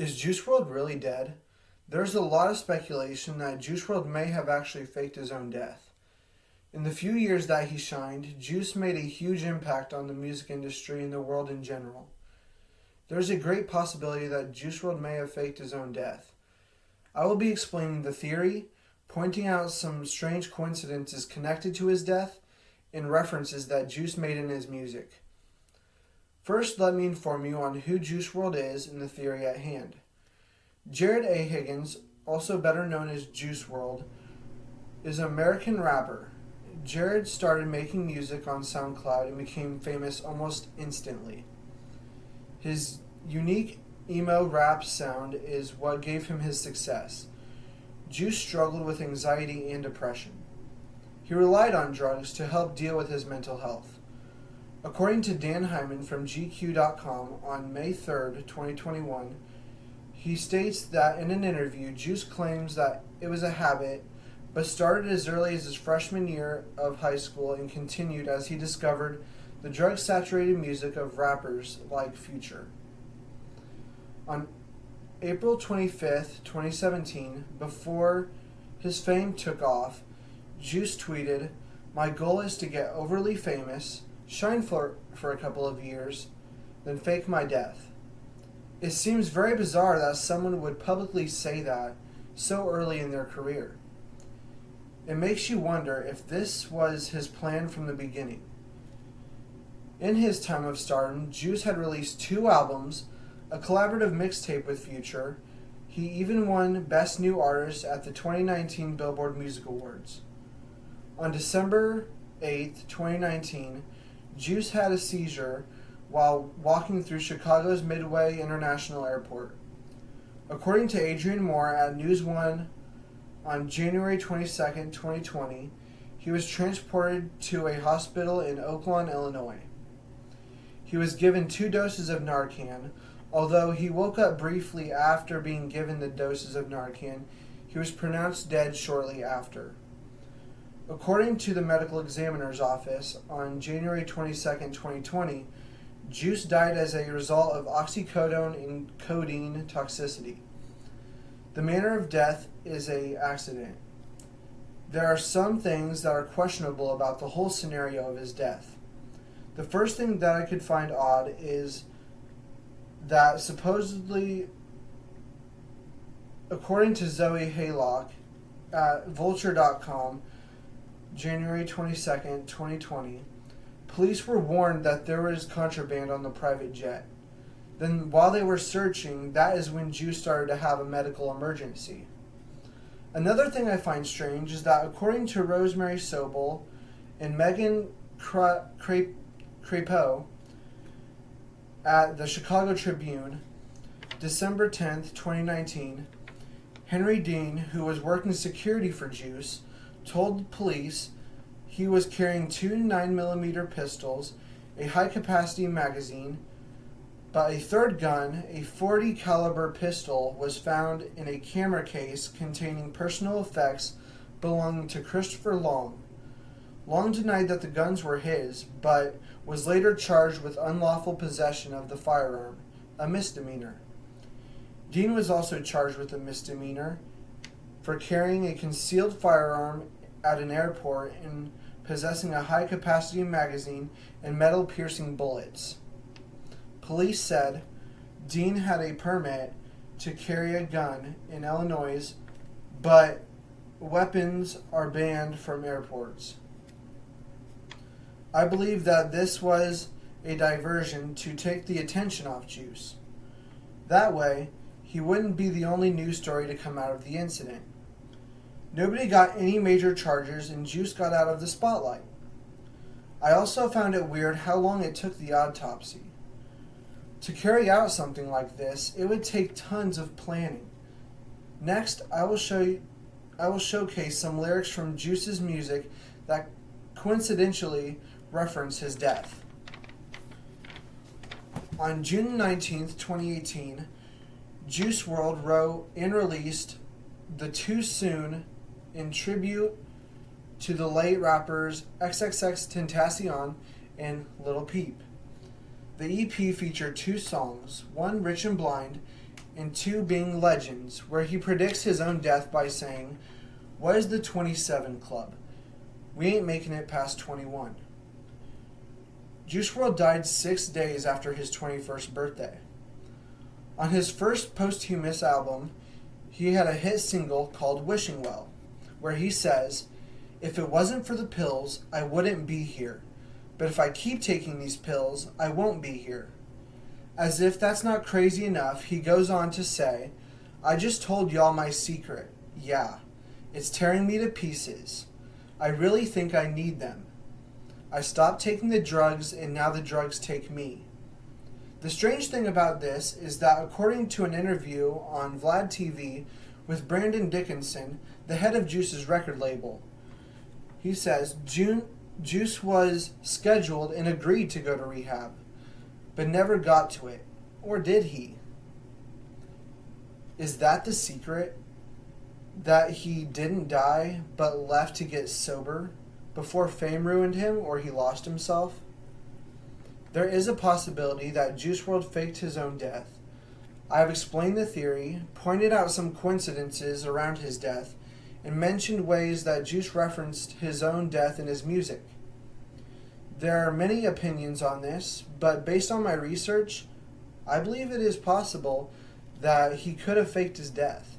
Is Juice WRLD really dead? There's a lot of speculation that Juice WRLD may have actually faked his own death. In the few years that he shined, Juice made a huge impact on the music industry and the world in general. There's a great possibility that Juice WRLD may have faked his own death. I will be explaining the theory, pointing out some strange coincidences connected to his death, and references that Juice made in his music. First, let me inform you on who Juice WRLD is and the theory at hand. Jared A. Higgins, also better known as Juice WRLD, is an American rapper. Jared started making music on SoundCloud and became famous almost instantly. His unique emo rap sound is what gave him his success. Juice struggled with anxiety and depression. He relied on drugs to help deal with his mental health. According to Dan Hyman from GQ.com on May 3rd, 2021, he states that in an interview, Juice claims that it was a habit, but started as early as his freshman year of high school and continued as he discovered the drug-saturated music of rappers like Future. On April 25th, 2017, before his fame took off, Juice tweeted, "My goal is to get overly famous, shine for a couple of years, then fake my death." It seems very bizarre that someone would publicly say that so early in their career. It makes you wonder if this was his plan from the beginning. In his time of stardom, Juice had released 2 albums, a collaborative mixtape with Future. He even won Best New Artist at the 2019 Billboard Music Awards. On December 8th, 2019, Juice had a seizure while walking through Chicago's Midway International Airport. According to Adrian Moore at News One on January 22nd, 2020, he was transported to a hospital in Oakland, Illinois. He was given 2 doses of Narcan. Although he woke up briefly after being given the doses of Narcan, he was pronounced dead shortly after. According to the medical examiner's office, on January 22nd, 2020, Juice died as a result of oxycodone and codeine toxicity. The manner of death is an accident. There are some things that are questionable about the whole scenario of his death. The first thing that I could find odd is that supposedly, according to Zoe Haylock at Vulture.com, January 22nd, 2020, police were warned that there was contraband on the private jet. Then while they were searching, that is when Juice started to have a medical emergency. Another thing I find strange is that according to Rosemary Sobel and Megan Crepeau at the Chicago Tribune, December 10th, 2019, Henry Dean, who was working security for Juice, told police he was carrying 2 9mm pistols, a high-capacity magazine, but a third gun, a .40 caliber pistol, was found in a camera case containing personal effects belonging to Christopher Long. Long denied that the guns were his, but was later charged with unlawful possession of the firearm, a misdemeanor. Dean was also charged with a misdemeanor for carrying a concealed firearm at an airport and possessing a high-capacity magazine and metal-piercing bullets. Police said Dean had a permit to carry a gun in Illinois, but weapons are banned from airports. I believe that this was a diversion to take the attention off Juice. That way, he wouldn't be the only news story to come out of the incident. Nobody got any major charges and Juice got out of the spotlight. I also found it weird how long it took the autopsy. To carry out something like this, it would take tons of planning. Next, I will showcase some lyrics from Juice's music that coincidentally reference his death. On June 19th, 2018, Juice WRLD wrote and released the Too Soon in tribute to the late rappers XXXTentacion and Lil Peep. The EP featured 2 songs, one Rich and Blind and 2 being Legends, where he predicts his own death by saying, "What is the 27 Club? We ain't making it past 21." Juice WRLD died 6 days after his 21st birthday. On his first posthumous album, he had a hit single called Wishing Well, where he says, "If it wasn't for the pills, I wouldn't be here. But if I keep taking these pills, I won't be here." As if that's not crazy enough, he goes on to say, "I just told y'all my secret. Yeah, it's tearing me to pieces. I really think I need them. I stopped taking the drugs and now the drugs take me." The strange thing about this is that according to an interview on Vlad TV with Brandon Dickinson, the head of Juice's record label, he says Juice was scheduled and agreed to go to rehab, but never got to it. Or did he? Is that the secret? That he didn't die but left to get sober before fame ruined him or he lost himself? There is a possibility that Juice WRLD faked his own death. I have explained the theory, pointed out some coincidences around his death, and mentioned ways that Juice referenced his own death in his music. There are many opinions on this, but based on my research, I believe it is possible that he could have faked his death.